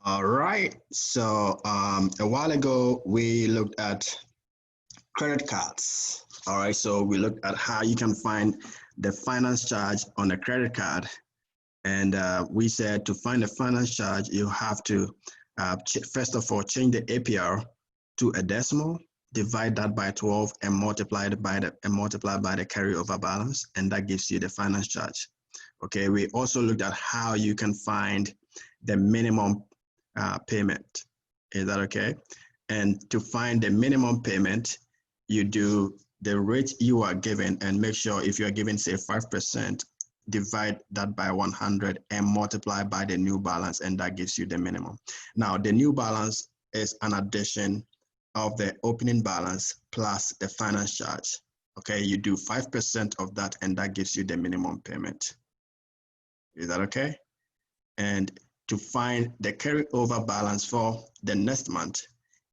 All right. So a while ago, we looked at credit cards. All right. So we looked at how you can find the finance charge on a credit card. And we said to find the finance charge, you have to, first of all, change the APR to a decimal, divide that by 12, and multiply it by the carryover balance, and that gives you the finance charge. Okay. We also looked at how you can find the minimum payment. Is that okay? And to find the minimum payment, you do the rate you are given and make sure if you are given, say, 5%, divide that by 100 and multiply by the new balance, and that gives you the minimum. Now, the new balance is an addition of the opening balance plus the finance charge. Okay, you do 5% of that, and that gives you the minimum payment. Is that okay? And to find the carryover balance for the next month,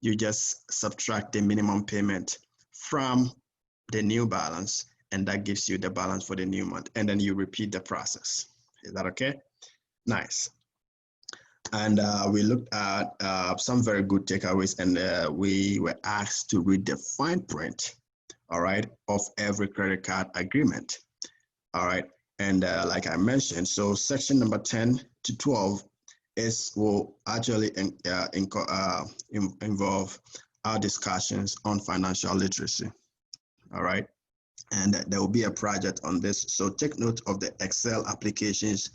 you just subtract the minimum payment from the new balance, and that gives you the balance for the new month. And then you repeat the process. Is that okay? Nice. And we looked at some very good takeaways, and we were asked to read the fine print, all right, of every credit card agreement. All right. And like I mentioned, so section number 10 to 12 will actually involve our discussions on financial literacy. All right. And there will be a project on this. So take note of the Excel applications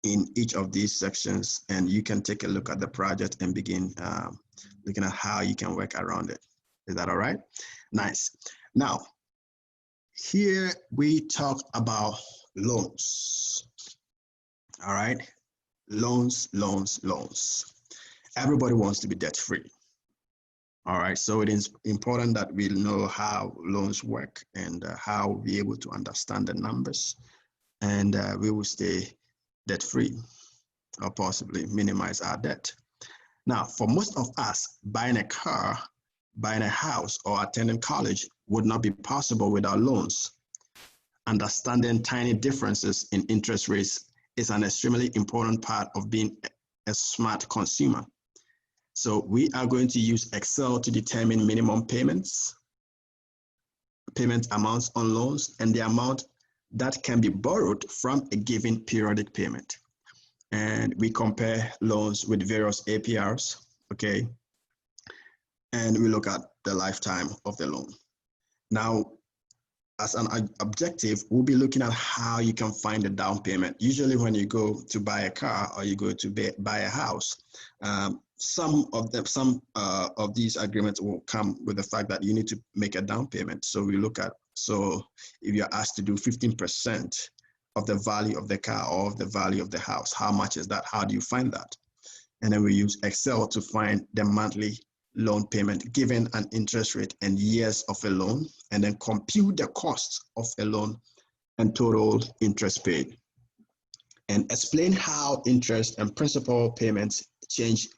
in each of these sections, and you can take a look at the project and begin looking at how you can work around it. Is that all right? Nice. Now, here we talk about loans. All right. Loans. Everybody wants to be debt free. All right. So it is important that we know how loans work and how we'll be able to understand the numbers, and we will stay debt free or possibly minimize our debt. Now, for most of us, buying a car, buying a house, or attending college would not be possible without loans. Understanding tiny differences in interest rates is an extremely important part of being a smart consumer. So we are going to use Excel to determine minimum payments, payment amounts on loans, and the amount that can be borrowed from a given periodic payment. And we compare loans with various APRs, okay? And we look at the lifetime of the loan. Now, as an objective, we'll be looking at how you can find the down payment. Usually when you go to buy a car or you go to buy a house, some of these agreements will come with the fact that you need to make a down payment. So we look at, so if you're asked to do 15% of the value of the car or of the value of the house, how much is that? How do you find that? And then we use Excel to find the monthly loan payment given an interest rate and years of a loan, and then compute the cost of a loan and total interest paid, and explain how interest and principal payments change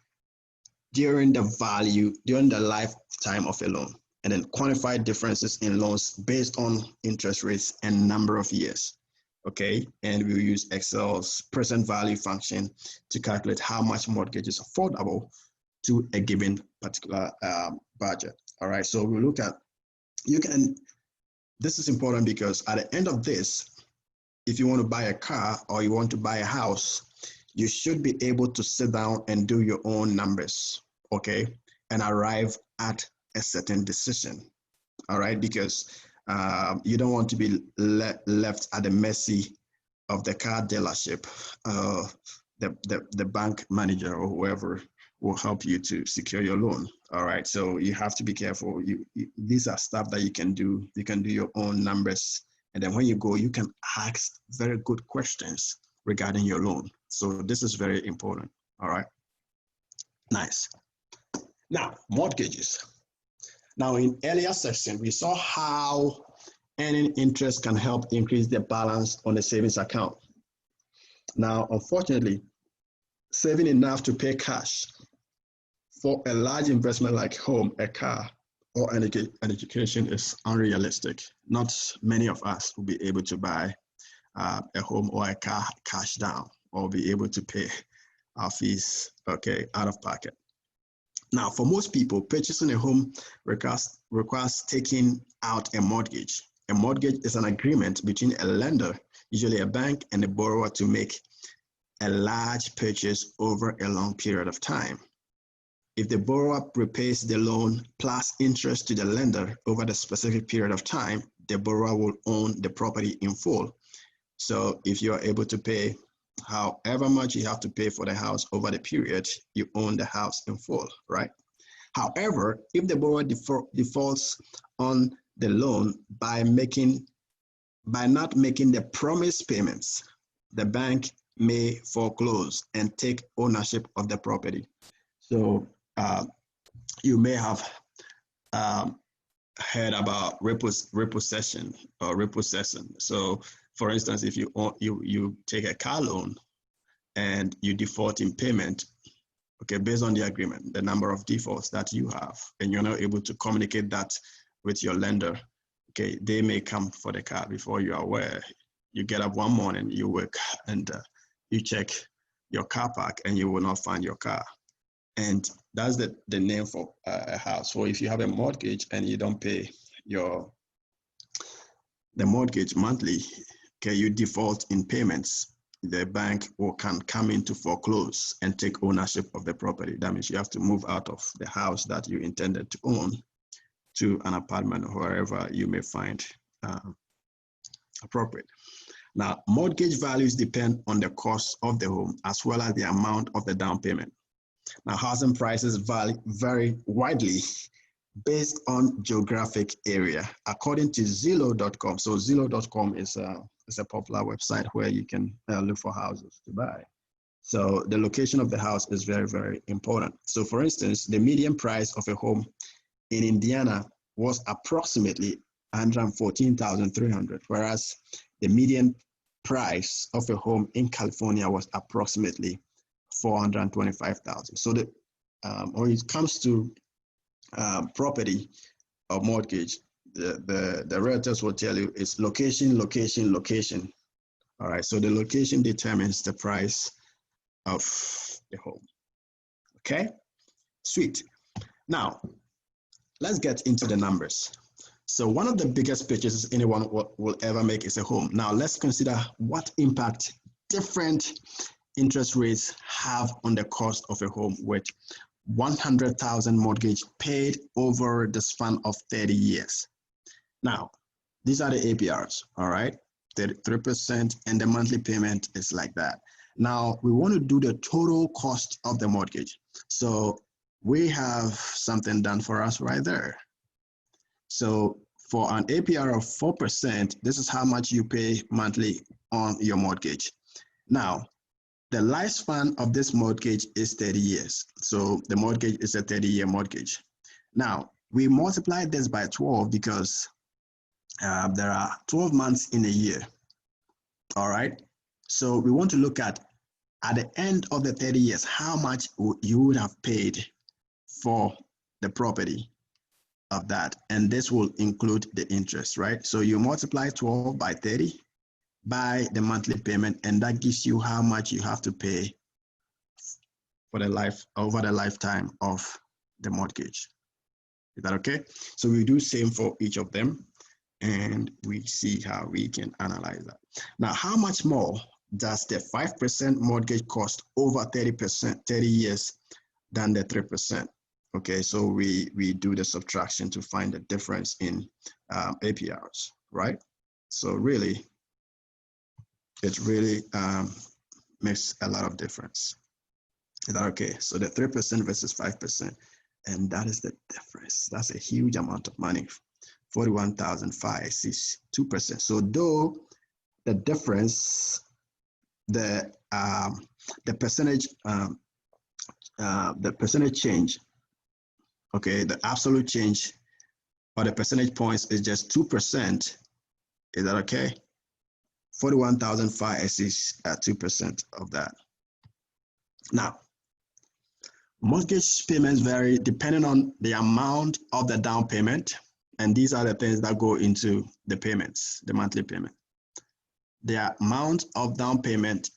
during the lifetime of a loan, and then quantify differences in loans based on interest rates and number of years. Okay, and we'll use Excel's present value function to calculate how much mortgage is affordable to a given particular budget. All right, so we look at, this is important because at the end of this, if you want to buy a car or you want to buy a house, you should be able to sit down and do your own numbers, okay, and arrive at a certain decision. All right, because you don't want to be left at the mercy of the car dealership, the bank manager or whoever will help you to secure your loan. All right, so you have to be careful. These are stuff that you can do. You can do your own numbers, and then when you go, you can ask very good questions regarding your loan. So this is very important. All right, nice. Now, mortgages. Now, in earlier section, we saw how earning interest can help increase the balance on the savings account. Now, unfortunately, saving enough to pay cash for a large investment like home, a car, or an education is unrealistic. Not many of us will be able to buy a home or a car cash down, or be able to pay our fees, okay, out of pocket. Now, for most people, purchasing a home requires taking out a mortgage. A mortgage is an agreement between a lender, usually a bank, and a borrower to make a large purchase over a long period of time. If the borrower repays the loan plus interest to the lender over the specific period of time, the borrower will own the property in full. So if you are able to pay however much you have to pay for the house over the period, you own the house in full, right? However, if the borrower defaults on the loan by not making the promised payments, the bank may foreclose and take ownership of the property. So you may have heard about repossession or repossession. So, for instance, if you take a car loan and you default in payment, okay, based on the agreement, the number of defaults that you have, and you're not able to communicate that with your lender, okay, they may come for the car before you are aware. You get up one morning, you wake, and you check your car park, and you will not find your car. And that's the name for a house. So if you have a mortgage and you don't pay the mortgage monthly, okay, you default in payments, the bank can come in to foreclose and take ownership of the property. That means you have to move out of the house that you intended to own to an apartment or wherever you may find appropriate. Now, mortgage values depend on the cost of the home as well as the amount of the down payment. Now, housing prices vary widely based on geographic area, according to Zillow.com. So Zillow.com is a popular website where you can look for houses to buy. So the location of the house is very, very important. So for instance, the median price of a home in Indiana was approximately $114,300, whereas the median price of a home in California was approximately $425,000. So when it comes to property or mortgage, the realtors will tell you it's location, location, location. All right, so the location determines the price of the home. Okay, sweet. Now, let's get into the numbers. So one of the biggest purchases anyone will ever make is a home. Now, let's consider what impact different interest rates have on the cost of a home with $100,000 mortgage paid over the span of 30 years. Now, these are the APRs, all right? 33%, and the monthly payment is like that. Now, we want to do the total cost of the mortgage. So we have something done for us right there. So for an APR of 4%, this is how much you pay monthly on your mortgage. Now, the lifespan of this mortgage is 30 years. So the mortgage is a 30-year mortgage. Now, we multiply this by 12 because there are 12 months in a year. All right. So we want to look at the end of the 30 years, how much you would have paid for the property of that. And this will include the interest, right? So you multiply 12 by 30 by the monthly payment, and that gives you how much you have to pay for over the lifetime of the mortgage. Is that okay? So we do same for each of them, and we see how we can analyze that. Now, how much more does the 5% mortgage cost over 30 years than the 3%? Okay, so we do the subtraction to find the difference in APRs, right? So really, it really makes a lot of difference. Is that okay? So the 3% versus 5%, and that is the difference. That's a huge amount of money. 41,500 is 2%. So though the difference, the percentage change, okay, the absolute change or the percentage points is just 2%. Is that okay? 41,500 is 2% of that. Now, mortgage payments vary depending on the amount of the down payment, and these are the things that go into the payments, the monthly payment. The amount of down payment,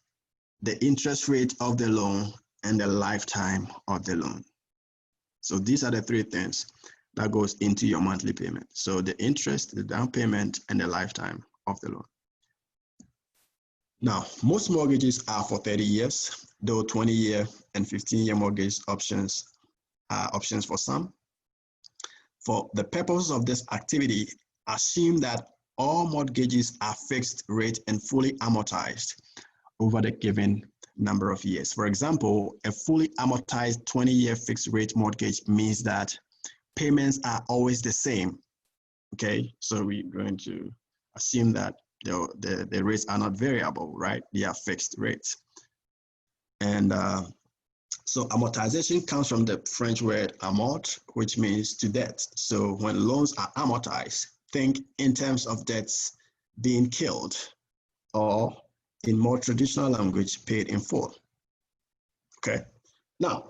the interest rate of the loan, and the lifetime of the loan. So these are the three things that goes into your monthly payment. So the interest, the down payment, and the lifetime of the loan. Now, most mortgages are for 30 years, though 20-year and 15-year mortgage options are options for some. For the purposes of this activity, assume that all mortgages are fixed rate and fully amortized over the given number of years. For example, a fully amortized 20-year fixed rate mortgage means that payments are always the same. Okay, so we're going to assume that the rates are not variable, right? They are fixed rates. And so amortization comes from the French word amort, which means to debt. So when loans are amortized, think in terms of debts being killed, or in more traditional language, paid in full. Okay, now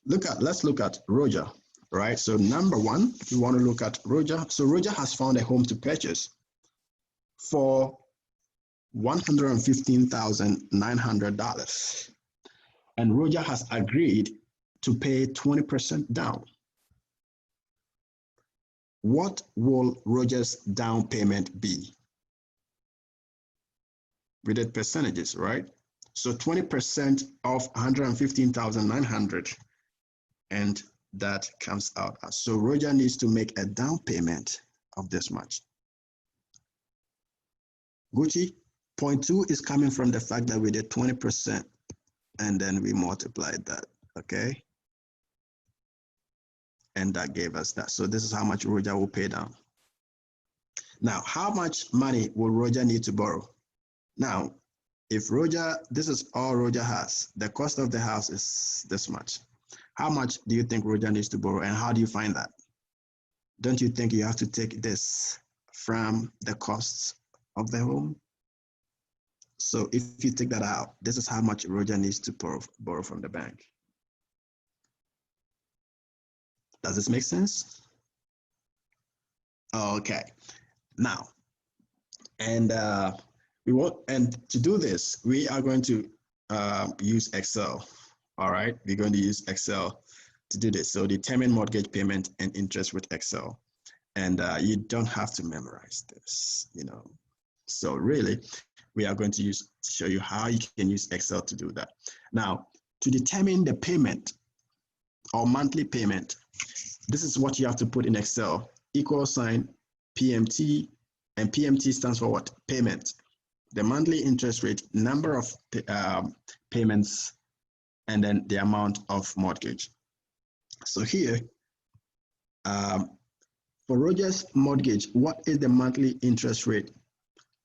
let's look at Roger, right? So number one, we want to look at Roger. So Roger has found a home to purchase for $115,900. And Roger has agreed to pay 20% down. What will Roger's down payment be? We did percentages, right? So 20% of 115,900, and that comes out. So Roger needs to make a down payment of this much. Gucci, point 2 is coming from the fact that we did 20% and then we multiplied that, okay? And that gave us that. So this is how much Roger will pay down. Now, how much money will Roger need to borrow? Now, if Roger, this is all Roger has, the cost of the house is this much. How much do you think Roger needs to borrow, and how do you find that? Don't you think you have to take this from the costs of the home? So if you take that out, this is how much Roger needs to borrow from the bank. Does this make sense? Okay. Now, and to do this, we are going to use Excel. All right, we're going to use Excel to do this. So determine mortgage payment and interest with Excel. And you don't have to memorize this, you know. So really, we are going to show you how you can use Excel to do that. Now, to determine the payment or monthly payment, this is what you have to put in Excel: equal sign PMT, and PMT stands for what? Payment. The monthly interest rate, number of payments, and then the amount of mortgage. So here, for Roger's mortgage, what is the monthly interest rate?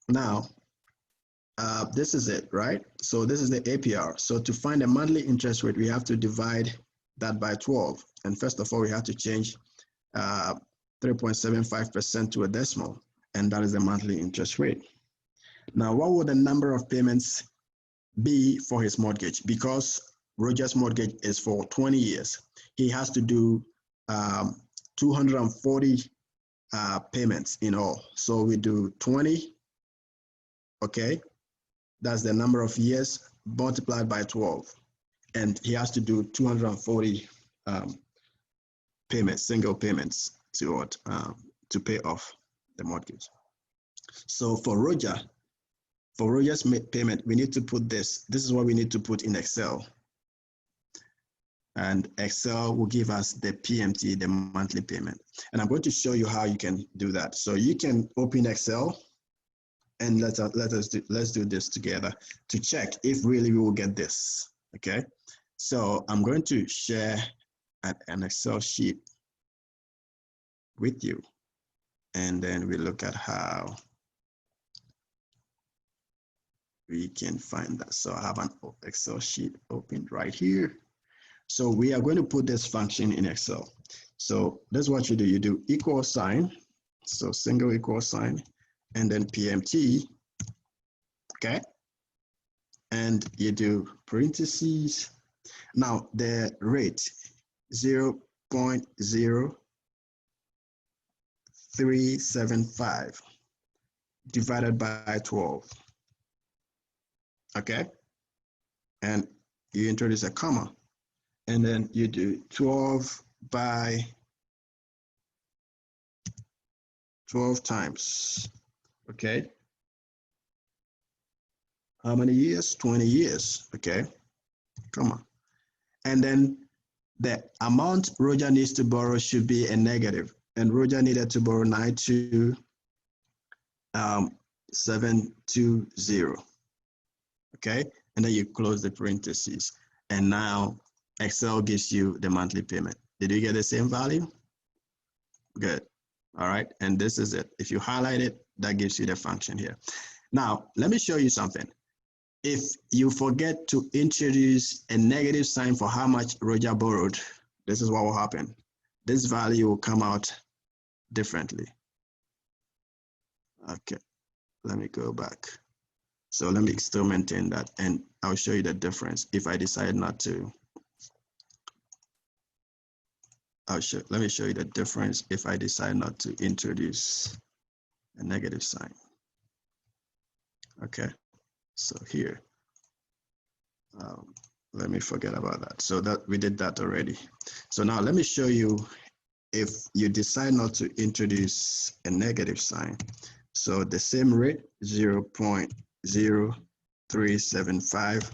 Now, this is it, right? So this is the APR. So to find the monthly interest rate, we have to divide that by 12. And first of all, we have to change 3.75% to a decimal, and that is the monthly interest rate. Now, what would the number of payments be for his mortgage? Because Roger's mortgage is for 20 years. He has to do 240 payments in all. So we do 20, okay? That's the number of years multiplied by 12. And he has to do 240 payments, single payments to pay off the mortgage. So for Roger's payment, we need to put this. This is what we need to put in Excel. And Excel will give us the PMT, the monthly payment. And I'm going to show you how you can do that. So you can open Excel, and let's do this together to check if really we will get this. Okay. So I'm going to share an Excel sheet with you, and then we look at how we can find that. So I have an Excel sheet opened right here. So we are going to put this function in Excel. So that's what you do. You do equal sign, so single equal sign, and then PMT, okay? And you do parentheses. Now the rate, 0.0375 divided by 12, okay? And you introduce a comma, and then you do 12 by 12 times, okay? How many years? 20 years, okay? Comma. And then the amount Roger needs to borrow should be a negative, and Roger needed to borrow 92720, okay? And then you close the parentheses, and now Excel gives you the monthly payment. Did you get the same value? Good. All right, and this is it. If you highlight it, that gives you the function here. Now, let me show you something. If you forget to introduce a negative sign for how much Roger borrowed, this is what will happen. This value will come out differently. Okay, let me go back. So let me still maintain that, and I'll show you the difference if I decide not to. Let me show you the difference if I decide not to introduce a negative sign. Okay, so here, let me forget about that. So that we did that already. So now let me show you if you decide not to introduce a negative sign. So the same rate, 0.0375,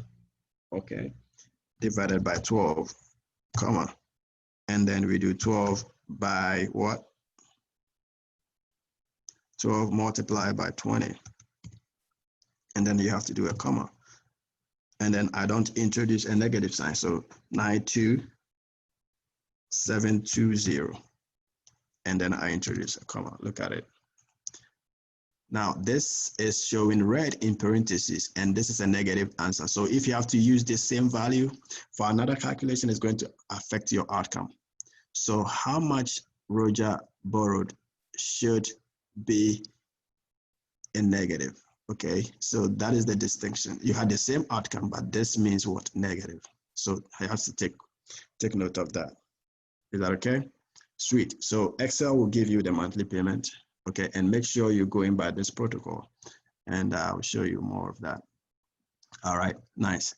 okay, divided by 12, comma, and then we do 12 by what? 12 multiplied by 20. And then you have to do a comma. And then I don't introduce a negative sign. So 92720. And then I introduce a comma. Look at it. Now this is showing red in parentheses, and this is a negative answer. So if you have to use the same value for another calculation, it's going to affect your outcome. So how much Roger borrowed should be a negative. Okay, so that is the distinction. You had the same outcome, but this means what? Negative. So I have to take note of that. Is that okay? Sweet. So Excel will give you the monthly payment. Okay, and make sure you're going by this protocol, and I'll show you more of that. All right, nice.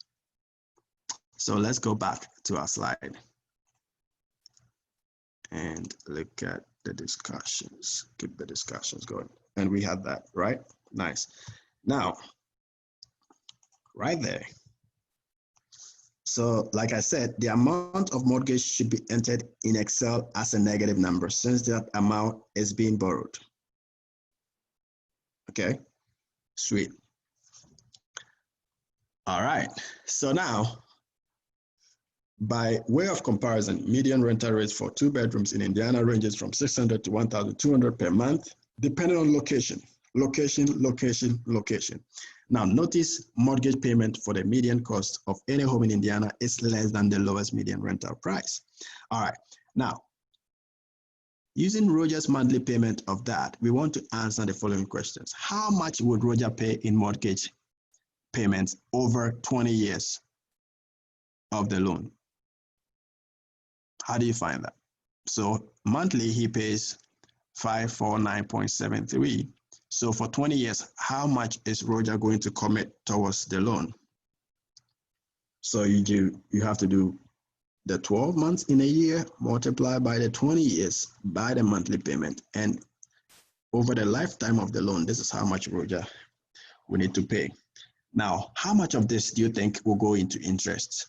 So let's go back to our slide and look at the discussions. Keep the discussions going. And we had that, right? Nice. Now, right there. So like I said, the amount of mortgage should be entered in Excel as a negative number since that amount is being borrowed. Okay, sweet. All right, so now, by way of comparison, median rental rates for 2 bedrooms in Indiana ranges from $600 to $1,200 per month, depending on location. Location. Now, notice mortgage payment for the median cost of any home in Indiana is less than the lowest median rental price. All right, now, using Roger's monthly payment of that, we want to answer the following questions. How much would Roger pay in mortgage payments over 20 years of the loan? How do you find that? So monthly, he pays 549.73. So for 20 years, how much is Roger going to commit towards the loan? So you have to do the 12 months in a year multiplied by the 20 years by the monthly payment. And over the lifetime of the loan, this is how much Roger will need to pay. Now, how much of this do you think will go into interest?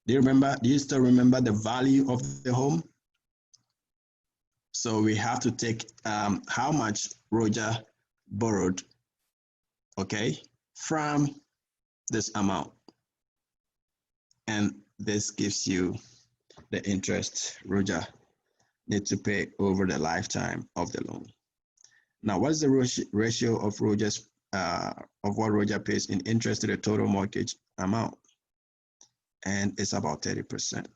Do you still remember the value of the home? So we have to take how much Roger borrowed, okay, from this amount. And this gives you the interest Roger needs to pay over the lifetime of the loan. Now, what's the ratio of what Roger pays in interest to the total mortgage amount? And it's about 30%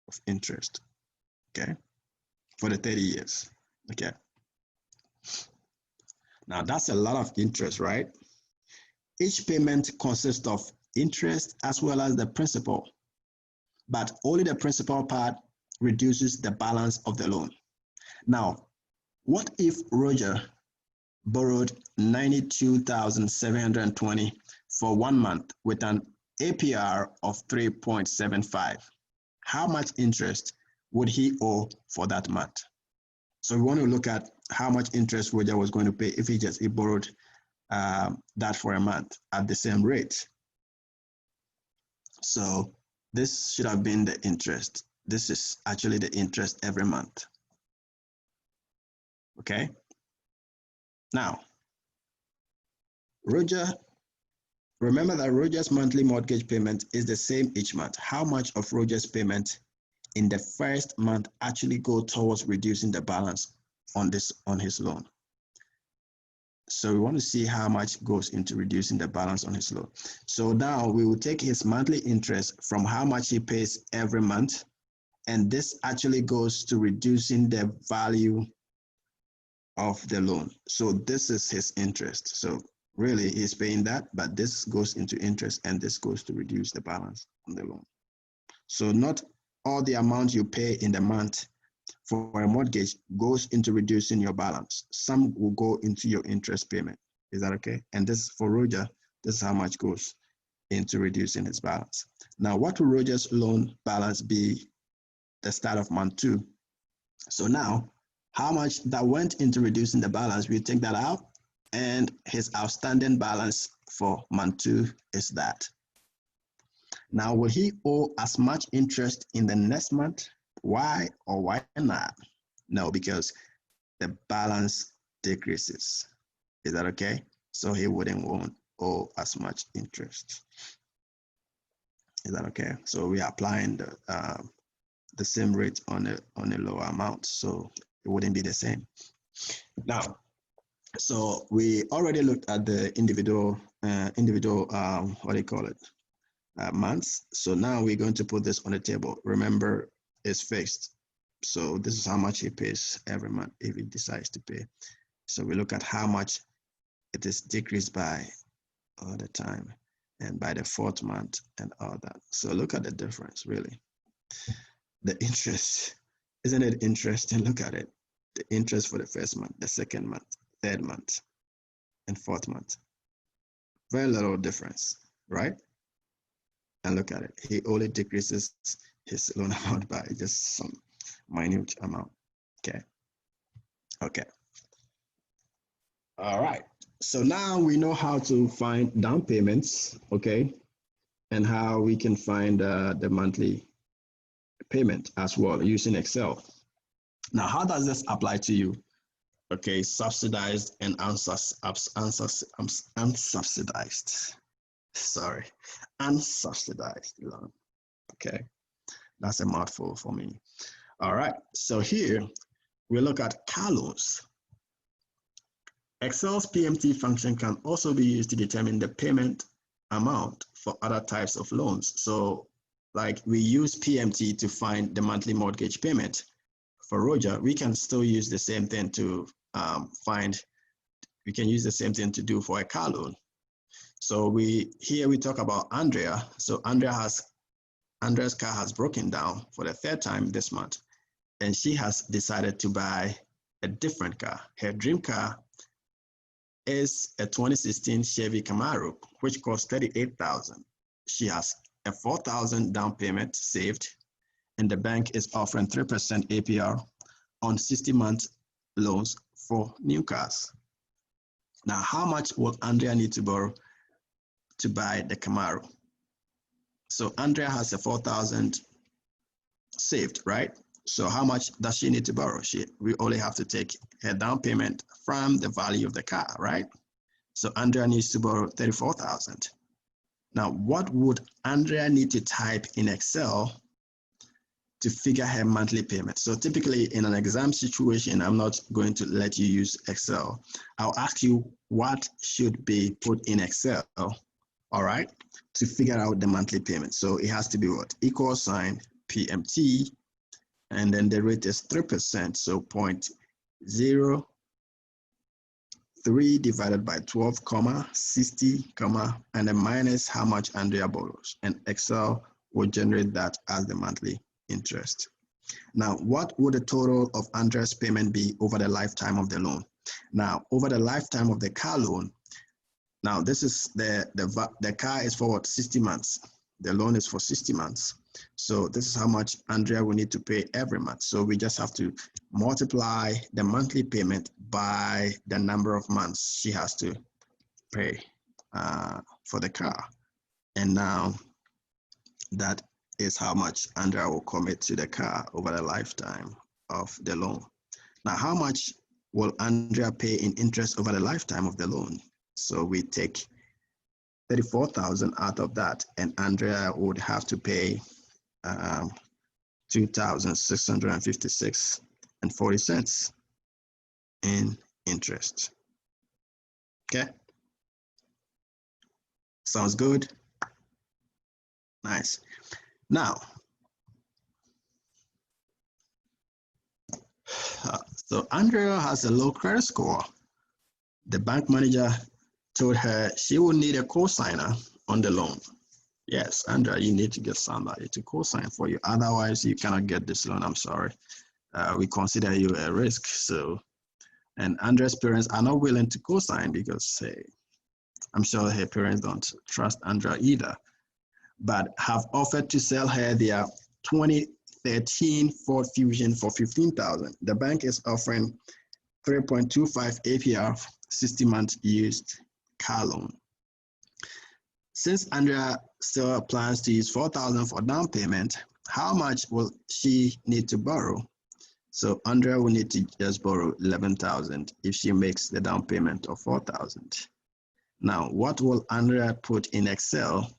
of interest, okay, for the 30 years, okay. Now, that's a lot of interest, right? Each payment consists of interest as well as the principal, but only the principal part reduces the balance of the loan. Now, what if Roger borrowed 92,720 for 1 month with an APR of 3.75. How much interest would he owe for that month? So we want to look at how much interest Roger was going to pay if he borrowed that for a month at the same rate. So this should have been the interest. This is actually the interest every month. Okay. Now, remember that Roger's monthly mortgage payment is the same each month. How much of Roger's payment in the first month actually go towards reducing the balance on his loan? So we want to see how much goes into reducing the balance on his loan. So now we will take his monthly interest from how much he pays every month, and this actually goes to reducing the value of the loan. So this is his interest. So really he's paying that, but this goes into interest and this goes to reduce the balance on the loan. So not all the amount you pay in the month for a mortgage goes into reducing your balance. Some will go into your interest payment. Is that okay? And this for Roger, this is how much goes into reducing his balance. Now, what will Roger's loan balance be the start of month 2? So now, how much that went into reducing the balance, we take that out, and his outstanding balance for month 2 is that. Now, will he owe as much interest in the next month? Why or why not? No, because the balance decreases. Is that okay? So he won't owe as much interest. Is that okay? So we are applying the same rate on a lower amount, so it wouldn't be the same. Now, so we already looked at the individual what do you call it, months. So now we're going to put this on the table. Remember, it's fixed. So this is how much he pays every month if he decides to pay. So we look at how much it is decreased by all the time and by the 4th month and all that. So look at the difference, really. The interest, isn't it interesting? Look at it. The interest for the 1st month, the 2nd month, 3rd month, and 4th month. Very little difference, right? And look at it. He only decreases his loan amount by just some minute amount. Okay. All right. So now we know how to find down payments, okay, and how we can find the monthly payment as well using Excel. Now, how does this apply to you? Okay, subsidized and unsubsidized. Sorry, unsubsidized loan. Okay, that's a mouthful for me. All right, so here we look at car loans. Excel's PMT function can also be used to determine the payment amount for other types of loans. So like we use PMT to find the monthly mortgage payment for Roger, we can still use the same thing to we can use the same thing to do for a car loan. So here we talk about Andrea. So Andrea's car has broken down for the 3rd time this month, and she has decided to buy a different car. Her dream car is a 2016 Chevy Camaro, which costs $38,000. She has a $4,000 down payment saved, and the bank is offering 3% APR on 60-month loans for new cars. Now, how much will Andrea need to borrow to buy the Camaro? So Andrea has a $4,000 saved, right? So how much does she need to borrow? We only have to take her down payment from the value of the car, right? So Andrea needs to borrow $34,000. Now, what would Andrea need to type in Excel to figure her monthly payment? So typically in an exam situation, I'm not going to let you use Excel. I'll ask you what should be put in Excel, all right, to figure out the monthly payment. So it has to be what? Equal sign PMT, and then the rate is 3%, so 0.03 divided by 12, 60, and then minus how much Andrea borrows. And Excel will generate that as the monthly interest. Now, what would the total of Andrea's payment be over the lifetime of the loan? Now, over the lifetime of the car loan, now this is the car is for what, 60 months. The loan is for 60 months. So this is how much Andrea will need to pay every month. So we just have to multiply the monthly payment by the number of months she has to pay for the car. And now that is how much Andrea will commit to the car over the lifetime of the loan. Now, how much will Andrea pay in interest over the lifetime of the loan? So we take 34,000 out of that, and Andrea would have to pay 2,656.40 in interest. Okay, sounds good. Nice. Now, so Andrea has a low credit score. The bank manager told her she will need a co-signer on the loan. Yes, Andrea, you need to get somebody to co-sign for you. Otherwise, you cannot get this loan. I'm sorry. We consider you a risk. So, and Andrea's parents are not willing to co-sign because, hey, I'm sure her parents don't trust Andrea either, but have offered to sell her their 2013 Ford Fusion for $15,000. The bank is offering 3.25 APR, 60-month used car loan. Since Andrea still plans to use $4,000 for down payment, how much will she need to borrow? So Andrea will need to just borrow $11,000 if she makes the down payment of $4,000. Now, what will Andrea put in Excel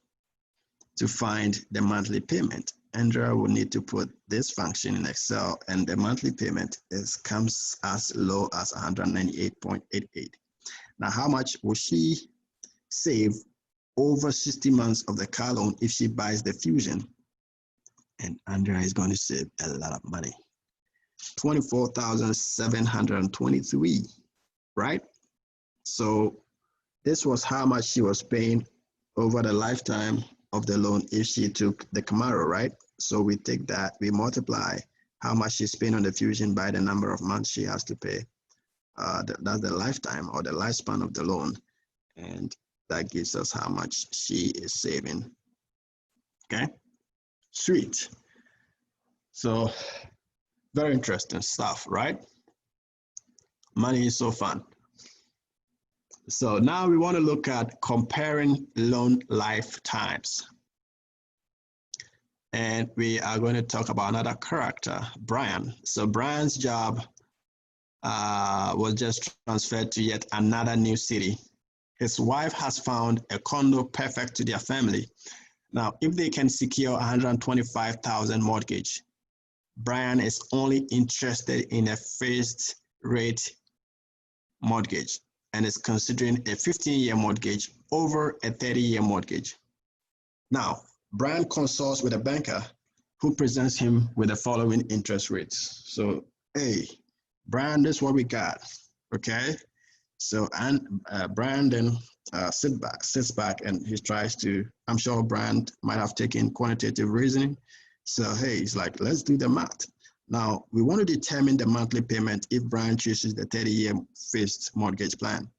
to find the monthly payment? Andrea will need to put this function in Excel, and the monthly payment comes as low as 198.88. Now, how much will she save over 60 months of the car loan if she buys the Fusion? And Andrea is going to save a lot of money. 24,723, right? So this was how much she was paying over the lifetime of the loan if she took the Camaro, right? So we take that, we multiply how much she's paying on the Fusion by the number of months she has to pay. That's the lifetime or the lifespan of the loan. And that gives us how much she is saving. Okay, sweet. So very interesting stuff, right? Money is so fun. So now we want to look at comparing loan lifetimes. And we are going to talk about another character, Brian. So Brian's job was just transferred to yet another new city. His wife has found a condo perfect to their family. Now, if they can secure $125,000 mortgage, Brian is only interested in a fixed rate mortgage and is considering a 15-year mortgage over a 30-year mortgage. Now, Brian consults with a banker who presents him with the following interest rates. So, hey, Brian, this is what we got, okay? So, and Brian then sits back and he tries to, I'm sure Brian might have taken quantitative reasoning. So, hey, he's like, let's do the math. Now, we want to determine the monthly payment if Brian chooses the 30-year fixed mortgage plan.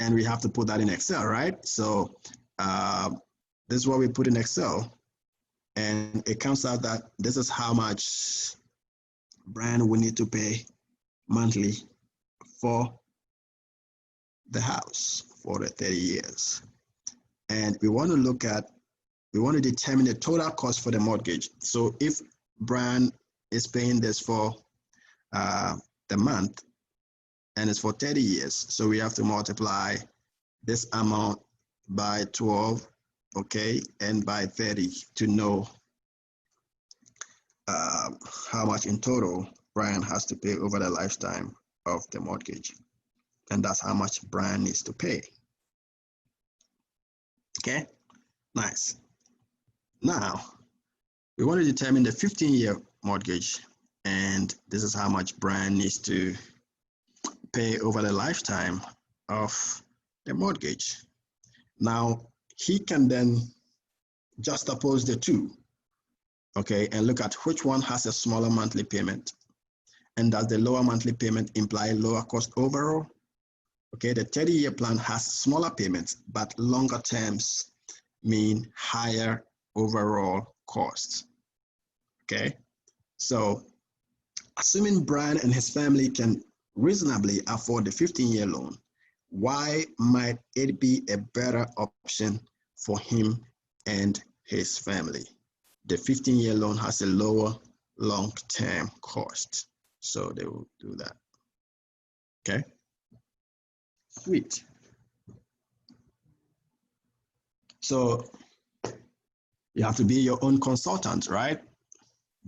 And we have to put that in Excel, right? So this is what we put in Excel. And it comes out that this is how much Brian will need to pay monthly for the house for the 30 years. And we want to determine the total cost for the mortgage. So if Brian is paying this for the month and it's for 30 years, so we have to multiply this amount by 12, okay, and by 30 to know how much in total Brian has to pay over the lifetime of the mortgage. And that's how much Brian needs to pay. Okay, nice. Now, we want to determine the 15-year mortgage, and this is how much Brian needs to pay over the lifetime of the mortgage. Now, he can then juxtapose the two, okay, and look at which one has a smaller monthly payment. And does the lower monthly payment imply lower cost overall? Okay, the 30-year plan has smaller payments, but longer terms mean higher overall costs. Okay, so assuming Brian and his family can reasonably afford the 15-year loan, why might it be a better option for him and his family? The 15-year loan has a lower long-term cost, so they will do that. Okay, sweet. So you have to be your own consultant, right?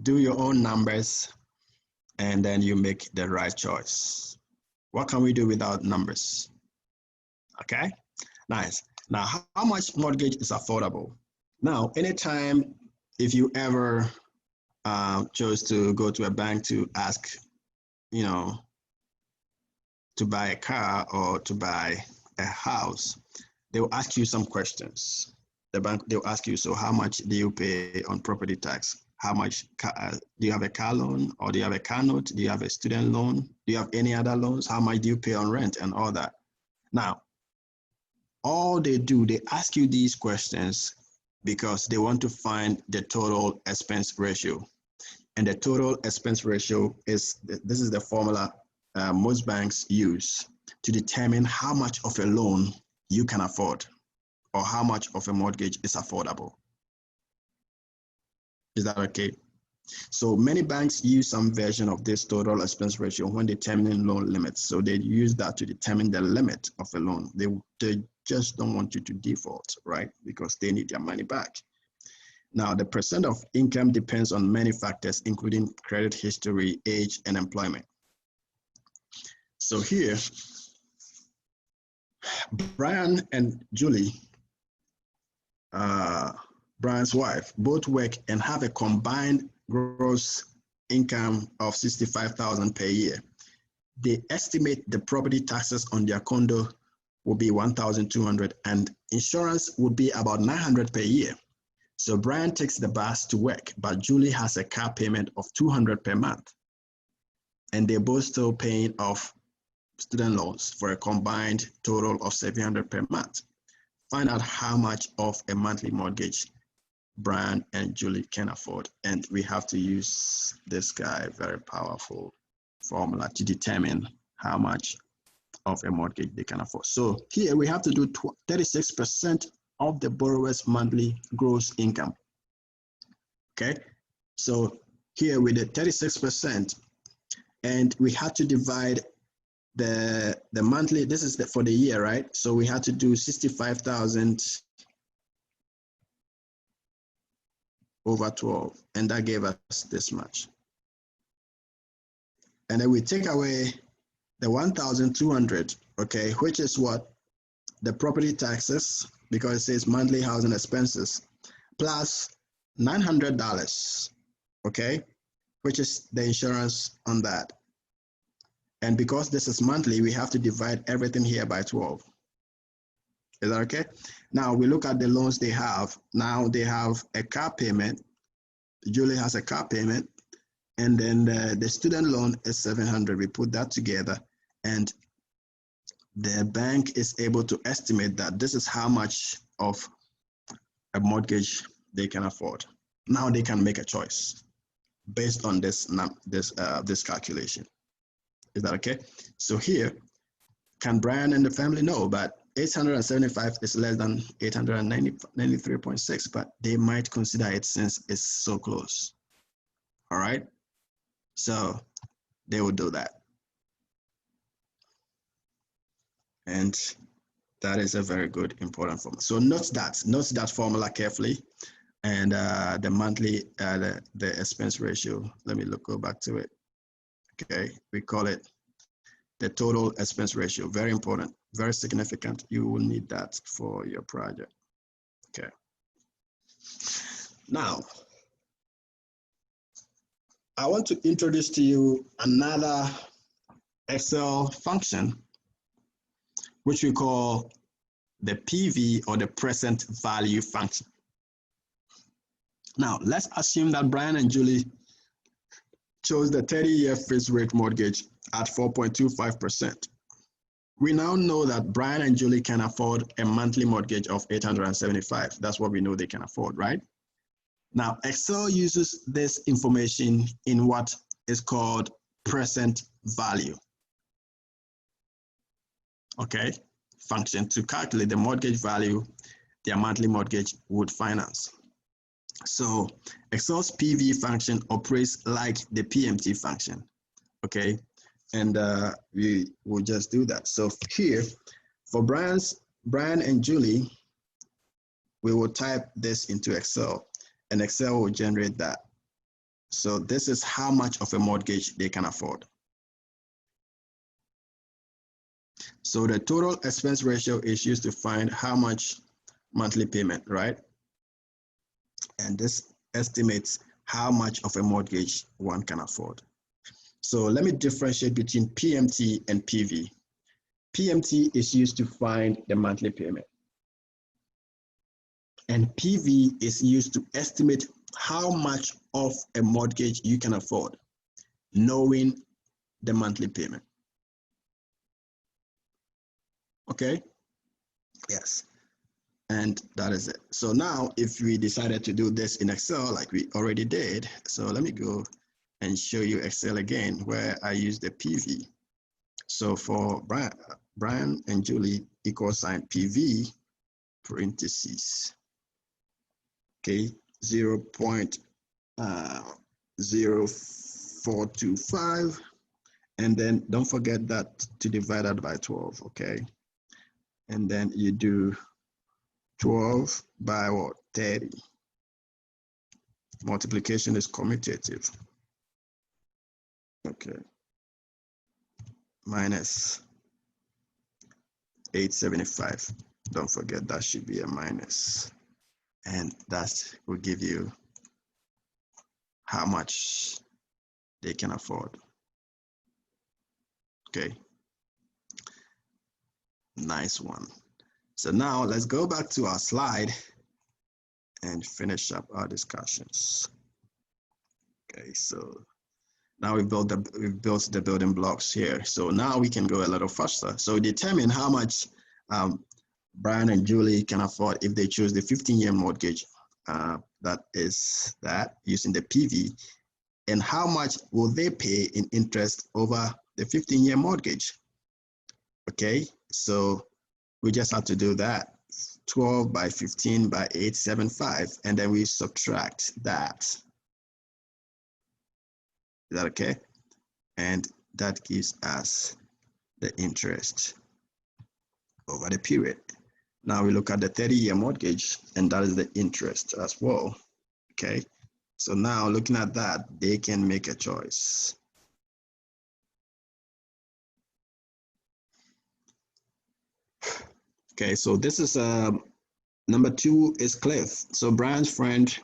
Do your own numbers, and then you make the right choice. What can we do without numbers? Okay, nice. Now, how much mortgage is affordable? Now, anytime if you ever chose to go to a bank to ask, to buy a car or to buy a house, they will ask you some questions. The bank, they'll ask you, so how much do you pay on property tax? How much, do you have a car loan, or do you have a car note? Do you have a student loan? Do you have any other loans? How much do you pay on rent and all that? Now, all they do, they ask you these questions because they want to find the total expense ratio. And the total expense ratio is, this is the formula most banks use to determine how much of a loan you can afford, or how much of a mortgage is affordable. Is that okay? So many banks use some version of this total expense ratio when determining loan limits. So they use that to determine the limit of a loan. They just don't want you to default, right? Because they need their money back. Now, the percent of income depends on many factors, including credit history, age, and employment. So here, Brian and Julie, Brian's wife, both work and have a combined gross income of $65,000 per year. They estimate the property taxes on their condo will be $1,200, and insurance would be about $900 per year. So Brian takes the bus to work, but Julie has a car payment of $200 per month, and they're both still paying off student loans for a combined total of $700 per month. Find out how much of a monthly mortgage Brian and Julie can afford. And we have to use this guy, very powerful formula to determine how much of a mortgage they can afford. So here we have to do 36% of the borrower's monthly gross income. Okay, so here we did 36%, and we had to divide the monthly, this is for the year, right? So we had to do 65,000 over 12, and that gave us this much. And then we take away the 1,200, okay, which is what? The property taxes, because it says monthly housing expenses, plus $900, okay, which is the insurance on that. And because this is monthly, we have to divide everything here by 12. Is that okay? Now we look at the loans they have. Now they have a car payment. Julie has a car payment, and then the student loan is $700. We put that together, and the bank is able to estimate that this is how much of a mortgage they can afford. Now they can make a choice based on this calculation. Is that okay? So here, can Brian and the family know? But 875 is less than 893.6, but they might consider it since it's so close. All right, so they will do that. And that is a very good, important formula. So note that formula carefully. And the monthly, the expense ratio, let me go back to it. Okay, we call it the total expense ratio. Very important, very significant. You will need that for your project. Okay. Now, I want to introduce to you another Excel function, which we call the PV, or the present value function. Now, let's assume that Brian and Julie chose the 30-year fixed rate mortgage at 4.25%. We now know that Brian and Julie can afford a monthly mortgage of $875. That's what we know they can afford, right? Now, Excel uses this information in what is called present value, okay, function to calculate the mortgage value their monthly mortgage would finance. So Excel's PV function operates like the PMT function, okay? And we will just do that. So here, for Brian and Julie, we will type this into Excel, and Excel will generate that. So this is how much of a mortgage they can afford. So the total expense ratio is used to find how much monthly payment, right? And this estimates how much of a mortgage one can afford. So let me differentiate between PMT and PV. PMT is used to find the monthly payment, and PV is used to estimate how much of a mortgage you can afford, knowing the monthly payment. Okay? Yes. And that is it. So now if we decided to do this in Excel like we already did, so let me go and show you Excel again where I use the PV. So for Brian and Julie, equal sign PV parentheses, okay, 0.0425, and then don't forget that to divide that by 12, okay? And then you do 12 by what? 30. Multiplication is commutative. Okay. Minus 875. Don't forget that should be a minus. And that will give you how much they can afford. Okay. Nice one. So now let's go back to our slide and finish up our discussions. Okay, so now we've built the building blocks here. So now we can go a little faster. So determine how much Brian and Julie can afford if they choose the 15-year mortgage. That is that using the PV, and how much will they pay in interest over the 15-year mortgage? Okay, so we just have to do that. 12 by 15 by 875, and then we subtract that. Is that okay? And that gives us the interest over the period. Now we look at the 30-year mortgage, and that is the interest as well. Okay, so now looking at that, they can make a choice. Okay, so this is number 2 is Cliff. So Brian's friend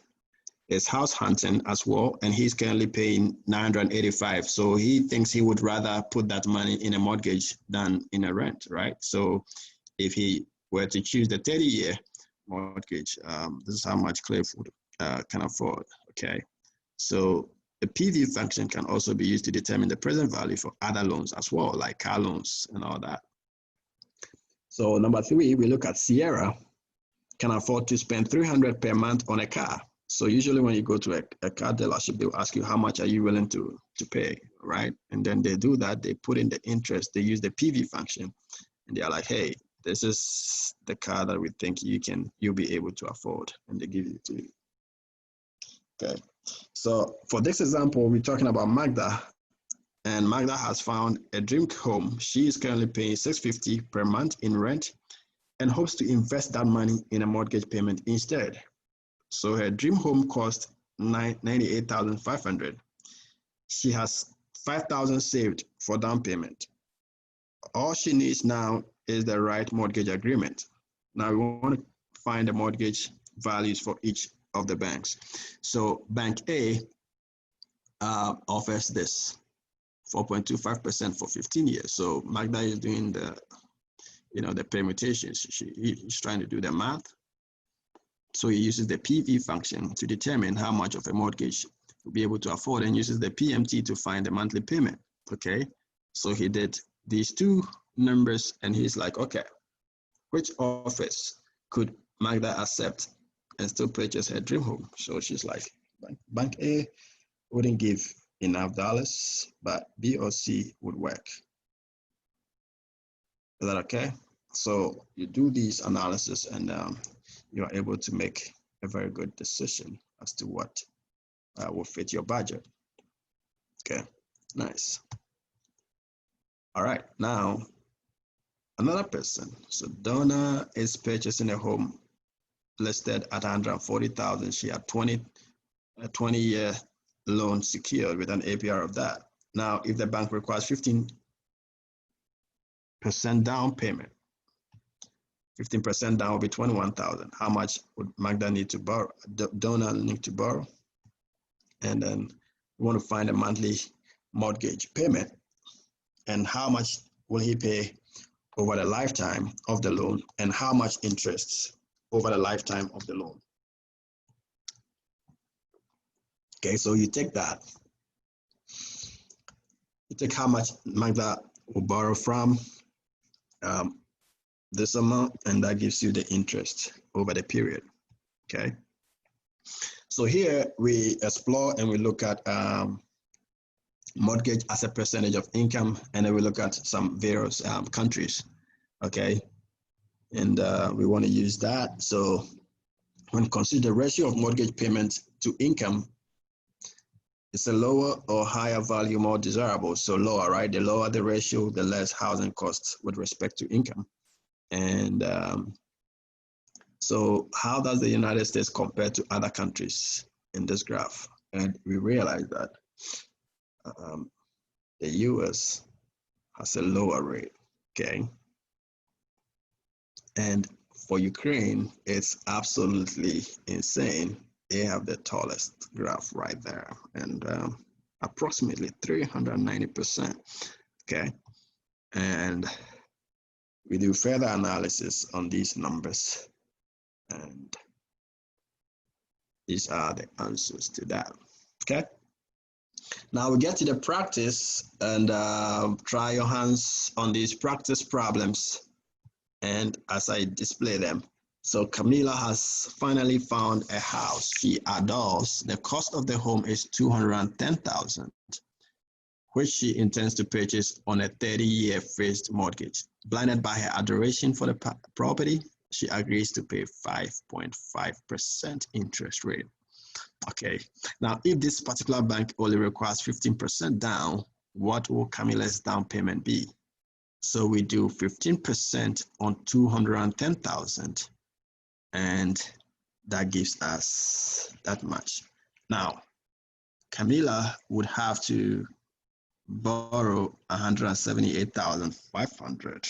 is house hunting as well, and he's currently paying $985. So he thinks he would rather put that money in a mortgage than in a rent, right? So if he were to choose the 30-year mortgage, this is how much Cliff would can afford. Okay, so the PV function can also be used to determine the present value for other loans as well, like car loans and all that. So number 3, we look at Sierra can afford to spend $300 per month on a car. So usually when you go to a car dealership, they'll ask you how much are you willing to pay, right? And then they do that, they put in the interest, they use the PV function, and they're like, hey, this is the car that we think you'll be able to afford, and they give it to you. Okay, so for this example, we're talking about Magda, and Magda has found a dream home. She is currently paying $650 per month in rent and hopes to invest that money in a mortgage payment instead. So her dream home cost $98,500. She has $5,000 saved for down payment. All she needs now is the right mortgage agreement. Now we want to find the mortgage values for each of the banks. So Bank A offers this 4.25% for 15 years. So Magda is doing the permutations. He's trying to do the math. So he uses the PV function to determine how much of a mortgage be able to afford and uses the PMT to find the monthly payment. Okay, so he did these two numbers and he's like, okay, which offers could Magda accept and still purchase her dream home? So she's like, Bank A wouldn't give enough dollars, but B or C would work. Is that okay? So you do these analysis and you are able to make a very good decision as to what will fit your budget. Okay, nice. All right, now another person. So Donna is purchasing a home listed at 140,000. She had a 20-year loan secured with an APR of that. Now, if the bank requires 15% down payment, 15% down will be 21,000. How much would Magda need to borrow? Donna need to borrow? And then we want to find a monthly mortgage payment and how much will he pay over the lifetime of the loan and how much interest over the lifetime of the loan. Okay, so you take that. You take how much Magda will borrow from this amount, and that gives you the interest over the period. Okay. So here we explore and we look at mortgage as a percentage of income, and then we look at some various countries. Okay. And we want to use that. So when consider the ratio of mortgage payments to income, it's a lower or higher value more desirable. So lower, right? The lower the ratio, the less housing costs with respect to income. And so how does the United States compare to other countries in this graph? And we realize that the US has a lower rate, okay? And for Ukraine, it's absolutely insane. They have the tallest graph right there, and approximately 390%, okay? And we do further analysis on these numbers, and these are the answers to that, okay? Now we get to the practice, and try your hands on these practice problems, and as I display them. So Camila has finally found a house she adores. The cost of the home is $210,000, which she intends to purchase on a 30-year fixed mortgage. Blinded by her adoration for the property, she agrees to pay 5.5% interest rate. Okay, now if this particular bank only requires 15% down, what will Camila's down payment be? So we do 15% on 210,000, and that gives us that much. Now, Camila would have to borrow 178,500.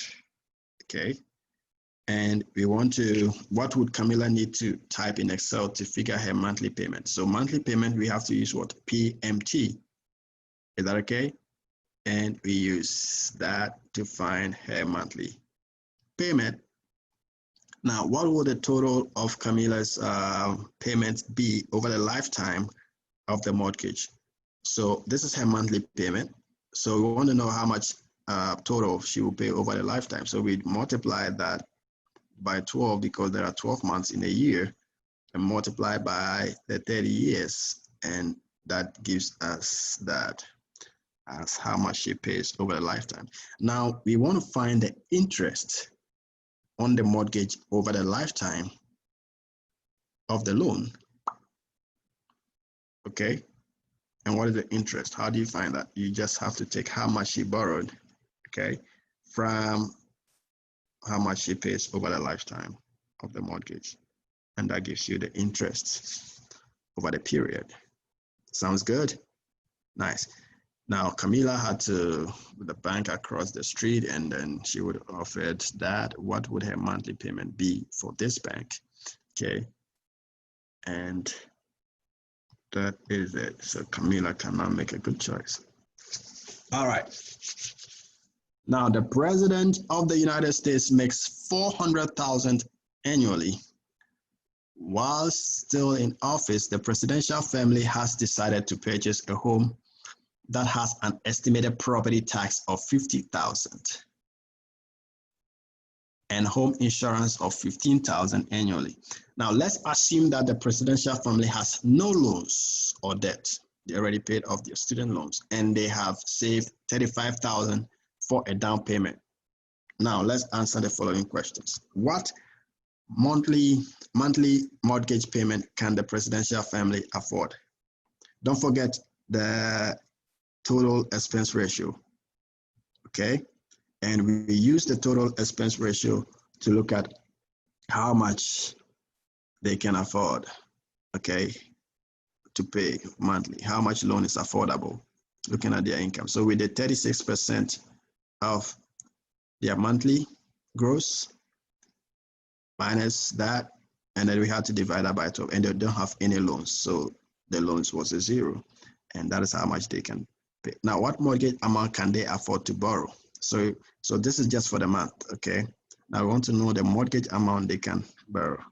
Okay, and we want to, what would Camila need to type in Excel to figure her monthly payment? So monthly payment, we have to use what? PMT. Is that okay? And we use that to find her monthly payment. Now, what will the total of Camila's payments be over the lifetime of the mortgage? So this is her monthly payment. So we want to know how much total she will pay over the lifetime. So we multiply that by 12 because there are 12 months in a year, and multiply by the 30 years. And that gives us that as how much she pays over the lifetime. Now we want to find the interest on the mortgage over the lifetime of the loan. Okay, and what is the interest? How do you find that? You just have to take how much she borrowed, okay, from how much she pays over the lifetime of the mortgage, and that gives you the interest over the period. Sounds good? Nice. Now, Camila had to, with the bank across the street, and then she would have offered that. What would her monthly payment be for this bank? Okay. And that is it. So Camila cannot make a good choice. All right. Now, the president of the United States makes $400,000 annually. while still in office, the presidential family has decided to purchase a home that has an estimated property tax of $50,000 and home insurance of $15,000 annually. Now, let's assume that the presidential family has no loans or debt. They already paid off their student loans and they have saved $35,000 for a down payment. Now, let's answer the following questions. What monthly mortgage payment can the presidential family afford? Don't forget the total expense ratio, okay? And we use the total expense ratio to look at how much they can afford, okay, to pay monthly, how much loan is affordable, looking at their income. So we did 36% of their monthly gross minus that, and then we had to divide that by 12, and they don't have any loans, so the loans was a 0, and that is how much they can pay. Now, what mortgage amount can they afford to borrow? So this is just for the month, okay? Now we want to know the mortgage amount they can borrow.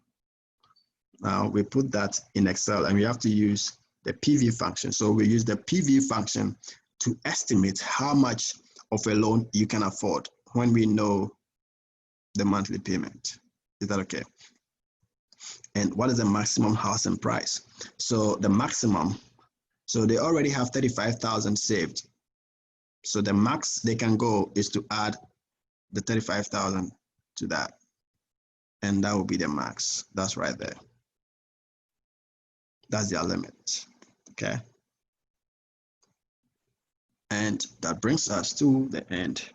Now we put that in Excel, and we have to use the PV function. So we use the PV function to estimate how much of a loan you can afford when we know the monthly payment. Is that okay? And what is the maximum housing price? So the maximum, so they already have 35,000 saved. So the max they can go is to add the 35,000 to that. And that will be the max. That's right there. That's their limit, okay? And that brings us to the end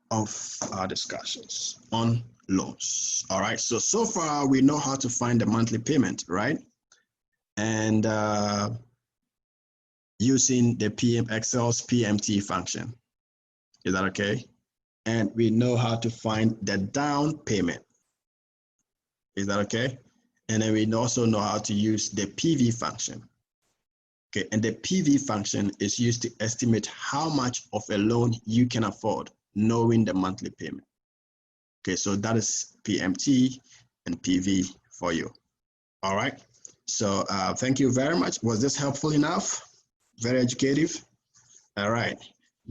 of our discussions on loans. All right, so far we know how to find the monthly payment, right? And using the Excel's PMT function. Is that okay? And we know how to find the down payment. Is that okay? And then we also know how to use the PV function. Okay, and the PV function is used to estimate how much of a loan you can afford, knowing the monthly payment. Okay, so that is PMT and PV for you. All right, so thank you very much. Was this helpful enough? Very educative? All right,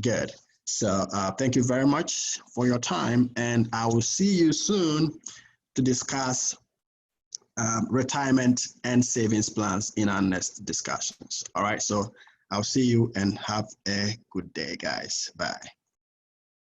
good. So thank you very much for your time, and I will see you soon to discuss retirement and savings plans in our next discussions. All right, so I'll see you and have a good day, guys. Bye.